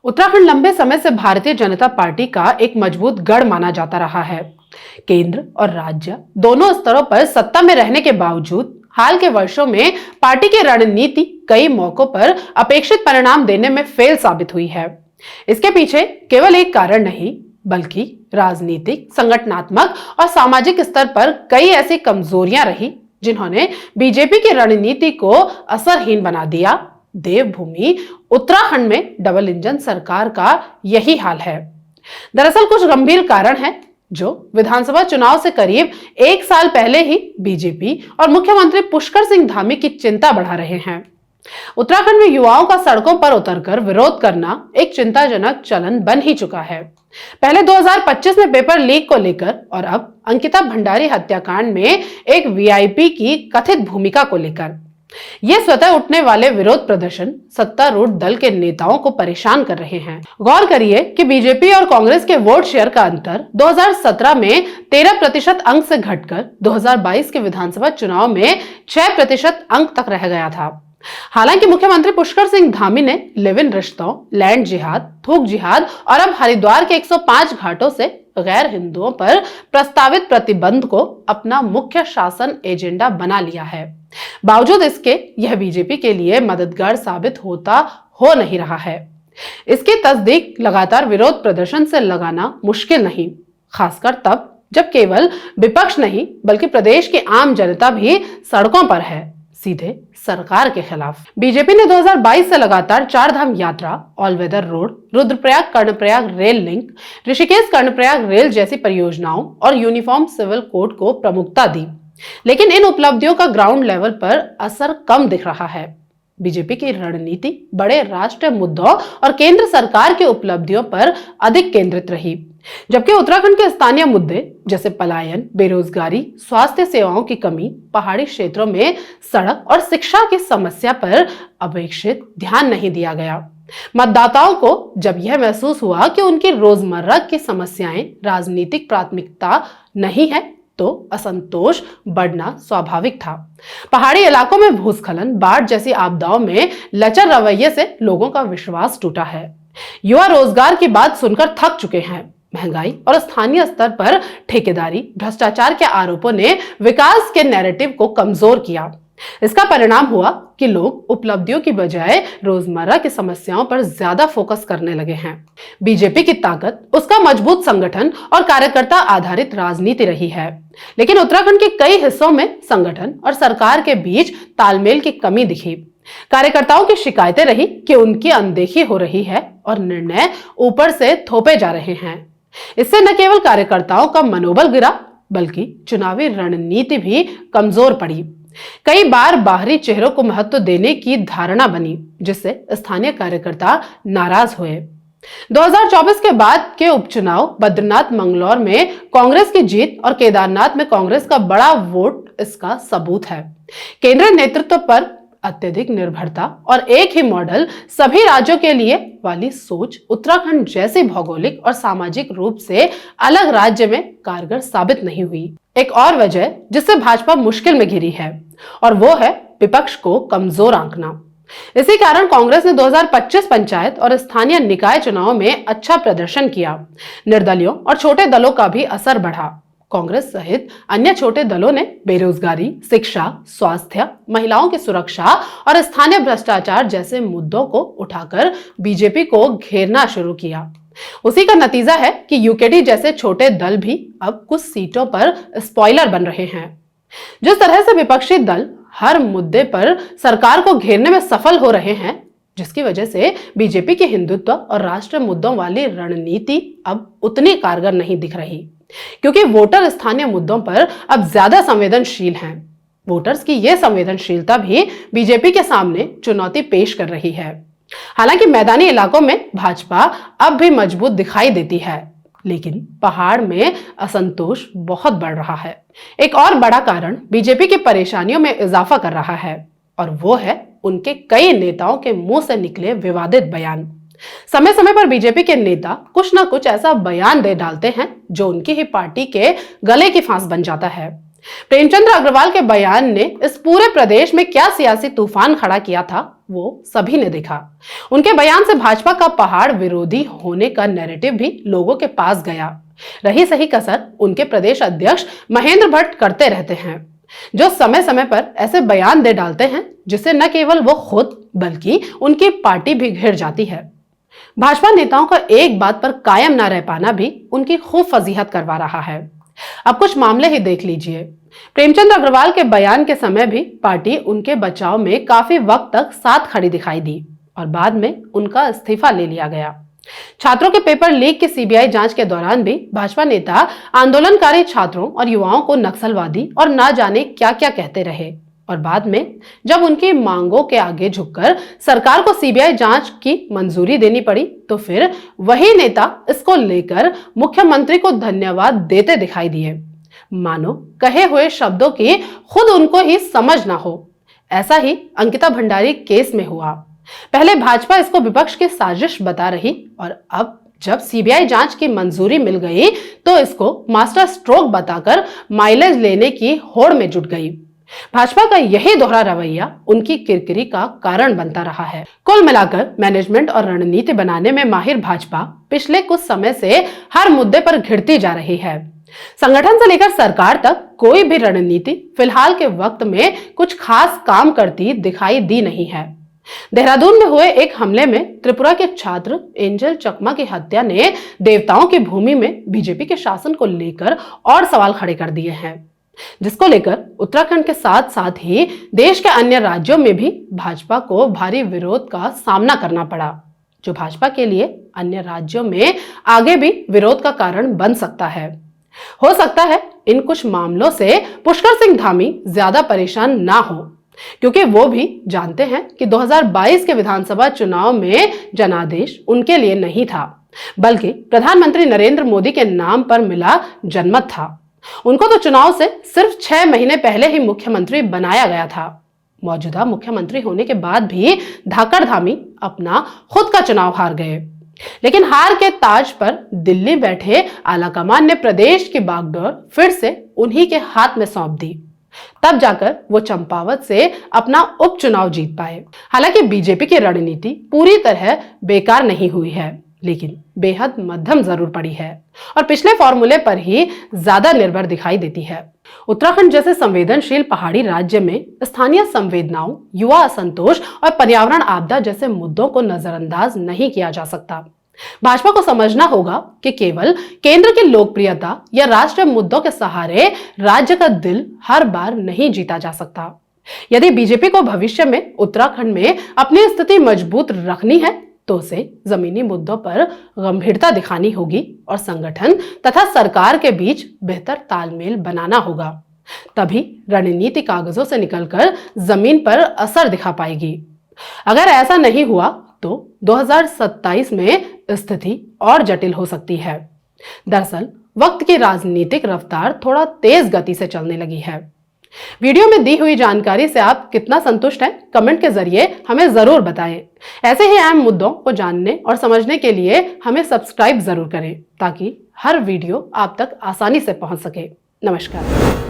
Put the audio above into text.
उत्तराखंड लंबे समय से भारतीय जनता पार्टी का एक मजबूत गढ़ माना जाता रहा है। केंद्र और राज्य दोनों स्तरों पर सत्ता में रहने के बावजूद हाल के वर्षों में पार्टी की रणनीति कई मौकों पर अपेक्षित परिणाम देने में फेल साबित हुई है। इसके पीछे केवल एक कारण नहीं, बल्कि राजनीतिक, संगठनात्मक और सामाजिक स्तर पर कई ऐसी कमजोरियां रही जिन्होंने बीजेपी की रणनीति को असरहीन बना दिया। देवभूमि उत्तराखंड में डबल इंजन सरकार का यही हाल है। दरअसल कुछ गंभीर कारण हैं जो विधानसभा चुनाव से करीब एक साल पहले ही बीजेपी और मुख्यमंत्री पुष्कर सिंह धामी की चिंता बढ़ा रहे हैं। उत्तराखंड में युवाओं का सड़कों पर उतरकर विरोध करना एक चिंताजनक चलन बन ही चुका है। पहले 2025 में पेपर लीक को लेकर और अब अंकिता भंडारी हत्याकांड में एक वीआईपी की कथित भूमिका को लेकर ये स्वतः उठने वाले विरोध प्रदर्शन सत्तारूढ़ दल के नेताओं को परेशान कर रहे हैं। गौर करिए कि बीजेपी और कांग्रेस के वोट शेयर का अंतर 2017 में 13% अंक से घटकर 2022 के विधानसभा चुनाव में 6% अंक तक रह गया था। हालांकि मुख्यमंत्री पुष्कर सिंह धामी ने लिव इन रिश्तों, लैंड जिहाद, थूक जिहाद और अब हरिद्वार के 105 घाटों से गैर हिंदुओं पर प्रस्तावित प्रतिबंध को अपना मुख्य शासन एजेंडा बना लिया है। बावजूद इसके यह बीजेपी के लिए मददगार साबित होता हो नहीं रहा है। इसकी तस्दीक लगातार विरोध प्रदर्शन से लगाना मुश्किल नहीं, खासकर तब जब केवल विपक्ष नहीं बल्कि प्रदेश की आम जनता भी सड़कों पर है, सीधे सरकार के खिलाफ। बीजेपी ने 2022 से लगातार Char Dham Yatra, all weather road, Rudraprayag Karnaprayag rail link, Rishikesh Karnaprayag rail जैसी परियोजनाओं और यूनिफॉर्म सिविल कोड को प्रमुखता दी, लेकिन इन उपलब्धियों का ग्राउंड लेवल पर असर कम दिख रहा है। बीजेपी की रणनीति बड़े राष्ट्रीय मुद्दों और केंद्र सरकार की उपलब्धियों पर अधिक केंद्रित रही, जबकि उत्तराखंड के स्थानीय मुद्दे जैसे पलायन, बेरोजगारी, स्वास्थ्य सेवाओं की कमी, पहाड़ी क्षेत्रों में सड़क और शिक्षा की समस्या पर अपेक्षित ध्यान नहीं दिया गया। मतदाताओं को जब यह महसूस हुआ कि उनकी रोजमर्रा की समस्याएं राजनीतिक प्राथमिकता नहीं है, तो असंतोष बढ़ना स्वाभाविक था। पहाड़ी इलाकों में भूस्खलन, बाढ़ जैसी आपदाओं में लचर रवैये से लोगों का विश्वास टूटा है। युवा रोजगार की बात सुनकर थक चुके हैं। महंगाई और स्थानीय स्तर पर ठेकेदारी, भ्रष्टाचार के आरोपों ने विकास के नैरेटिव को कमजोर किया। इसका परिणाम हुआ कि लोग उपलब्धियों की बजाय रोजमर्रा की समस्याओं पर ज्यादा फोकस करने लगे हैं। बीजेपी की ताकत उसका मजबूत संगठन और कार्यकर्ता आधारित राजनीति रही है, लेकिन उत्तराखंड के कई हिस्सों में संगठन और सरकार के बीच तालमेल की कमी दिखी। कार्यकर्ताओं की शिकायतें रही कि उनकी अनदेखी हो रही है और निर्णय ऊपर से थोपे जा रहे हैं। इससे न केवल कार्यकर्ताओं का मनोबल गिरा, बल्कि चुनावी रणनीति भी कमजोर पड़ी। कई बार बाहरी चेहरों को महत्व देने की धारणा बनी, जिससे स्थानीय कार्यकर्ता नाराज हुए। 2024 के बाद के उपचुनाव, बद्रीनाथ मंगलौर में कांग्रेस की जीत और केदारनाथ में कांग्रेस का बड़ा वोट इसका सबूत है। केंद्रीय नेतृत्व पर अत्यधिक निर्भरता और एक ही मॉडल सभी राज्यों के लिए वाली सोच उत्तराखंड जैसे भौगोलिक और सामाजिक रूप से अलग राज्य में कारगर साबित नहीं हुई। एक और वजह जिससे भाजपा मुश्किल में घिरी है और वो है विपक्ष को कमजोर आंकना। इसी कारण कांग्रेस ने 2025 पंचायत और स्थानीय निकाय चुनाव में अच्छा प्रदर्शन किया। निर्दलियों और छोटे दलों का भी असर बढ़ा। कांग्रेस सहित अन्य छोटे दलों ने बेरोजगारी, शिक्षा, स्वास्थ्य, महिलाओं की सुरक्षा और स्थानीय भ्रष्टाचार जैसे मुद्दों को उठाकर बीजेपी को घेरना शुरू किया। उसी का नतीजा है कि यूकेडी जैसे छोटे दल भी अब कुछ सीटों पर स्पॉइलर बन रहे हैं। जिस तरह से विपक्षी दल हर मुद्दे पर सरकार को घेरने में सफल हो रहे हैं, जिसकी वजह से बीजेपी की हिंदुत्व और राष्ट्रीय मुद्दों वाली रणनीति अब उतनी कारगर नहीं दिख रही, क्योंकि वोटर स्थानीय मुद्दों पर अब ज्यादा संवेदनशील हैं। वोटर्स की यह संवेदनशीलता भी बीजेपी के सामने चुनौती पेश कर रही है। हालांकि मैदानी इलाकों में भाजपा अब भी मजबूत दिखाई देती है, लेकिन पहाड़ में असंतोष बहुत बढ़ रहा है। एक और बड़ा कारण बीजेपी की परेशानियों में इजाफा कर रहा है, और वो है उनके कई नेताओं के मुंह से निकले विवादित बयान। समय समय पर बीजेपी के नेता कुछ ना कुछ ऐसा बयान दे डालते हैं जो उनकी ही पार्टी के गले की फांस बन जाता है। प्रेमचंद अग्रवाल के बयान ने इस पूरे प्रदेश में क्या सियासी तूफान खड़ा किया था वो सभी ने देखा। उनके बयान से भाजपा का पहाड़ विरोधी होने का नैरेटिव भी लोगों के पास गया। रही सही कसर उनके प्रदेश अध्यक्ष महेंद्र भट्ट करते रहते हैं, जो समय समय पर ऐसे बयान दे डालते हैं जिससे न केवल वो खुद बल्कि उनकी पार्टी भी घिर जाती है। भाजपा नेताओं का एक बात पर कायम न रह पाना भी उनकी खूब फजीहत करवा रहा है। अब कुछ मामले ही देख लीजिए। प्रेमचंद अग्रवाल के बयान के समय भी पार्टी उनके बचाव में काफी वक्त तक साथ खड़ी दिखाई दी और बाद में उनका इस्तीफा ले लिया गया। छात्रों के पेपर लीक की सीबीआई जांच के दौरान भी भाजपा नेता आंदोलनकारी छात्रों और युवाओं को नक्सलवादी और ना जाने क्या क्या कहते रहे और बाद में जब उनकी मांगों के आगे झुककर सरकार को सीबीआई जांच की मंजूरी देनी पड़ी तो फिर वही नेता इसको लेकर मुख्यमंत्री को धन्यवाद देते दिखाई दिए, मानो कहे हुए शब्दों की खुद उनको ही समझ ना हो। ऐसा ही अंकिता भंडारी केस में हुआ। पहले भाजपा इसको विपक्ष की साजिश बता रही और अब जब सीबीआई जांच की मंजूरी मिल गई तो इसको मास्टर स्ट्रोक बताकर माइलेज लेने की होड़ में जुट गई। भाजपा का यही दोहरा रवैया उनकी किरकिरी का कारण बनता रहा है। कुल मिलाकर मैनेजमेंट और रणनीति बनाने में माहिर भाजपा पिछले कुछ समय से हर मुद्दे पर घिरती जा रही है। संगठन से लेकर सरकार तक कोई भी रणनीति फिलहाल के वक्त में कुछ खास काम करती दिखाई दी नहीं है। देहरादून में हुए एक हमले में त्रिपुरा के छात्र एंजल चकमा की हत्या ने देवताओं की भूमि में बीजेपी के शासन को लेकर और सवाल खड़े कर दिए हैं, जिसको लेकर उत्तराखंड के साथ साथ ही देश के अन्य राज्यों में भी भाजपा को भारी विरोध का सामना करना पड़ा, जो भाजपा के लिए अन्य राज्यों में आगे भी विरोध का कारण बन सकता है। हो सकता है इन कुछ मामलों से पुष्कर सिंह धामी ज्यादा परेशान ना हो, क्योंकि वो भी जानते हैं कि 2022 के विधानसभा चुनाव में जनादेश उनके लिए नहीं था, बल्कि प्रधानमंत्री नरेंद्र मोदी के नाम पर मिला जनमत था। उनको तो चुनाव से सिर्फ 6 महीने पहले ही मुख्यमंत्री बनाया गया था। मौजूदा मुख्यमंत्री होने के बाद भी धाकड़ धामी अपना खुद का चुनाव हार गए, लेकिन हार के ताज पर दिल्ली बैठे आलाकमान ने प्रदेश की बागडोर फिर से उन्हीं के हाथ में सौंप दी। तब जाकर वो चंपावत से अपना उपचुनाव जीत पाए। हालांकि बीजेपी की रणनीति पूरी तरह बेकार नहीं हुई है, लेकिन बेहद मध्यम जरूर पड़ी है और पिछले फॉर्मूले पर ही ज्यादा निर्भर दिखाई देती है। उत्तराखंड जैसे संवेदनशील पहाड़ी राज्य में स्थानीय संवेदनाओं, युवा असंतोष और पर्यावरण आपदा जैसे मुद्दों को नजरअंदाज नहीं किया जा सकता। भाजपा को समझना होगा कि केवल केंद्र की लोकप्रियता या राष्ट्रीय मुद्दों के सहारे राज्य का दिल हर बार नहीं जीता जा सकता। यदि बीजेपी को भविष्य में उत्तराखंड में अपनी स्थिति मजबूत रखनी है तो उसे जमीनी मुद्दों पर गंभीरता दिखानी होगी और संगठन तथा सरकार के बीच बेहतर तालमेल बनाना होगा। तभी रणनीति कागजों से निकलकर जमीन पर असर दिखा पाएगी। अगर ऐसा नहीं हुआ तो 2027 में स्थिति और जटिल हो सकती है। दरअसल वक्त की राजनीतिक रफ्तार थोड़ा तेज गति से चलने लगी है। वीडियो में दी हुई जानकारी से आप कितना संतुष्ट हैं, कमेंट के जरिए हमें जरूर बताएं। ऐसे ही अहम मुद्दों को जानने और समझने के लिए हमें सब्सक्राइब जरूर करें ताकि हर वीडियो आप तक आसानी से पहुंच सके। नमस्कार।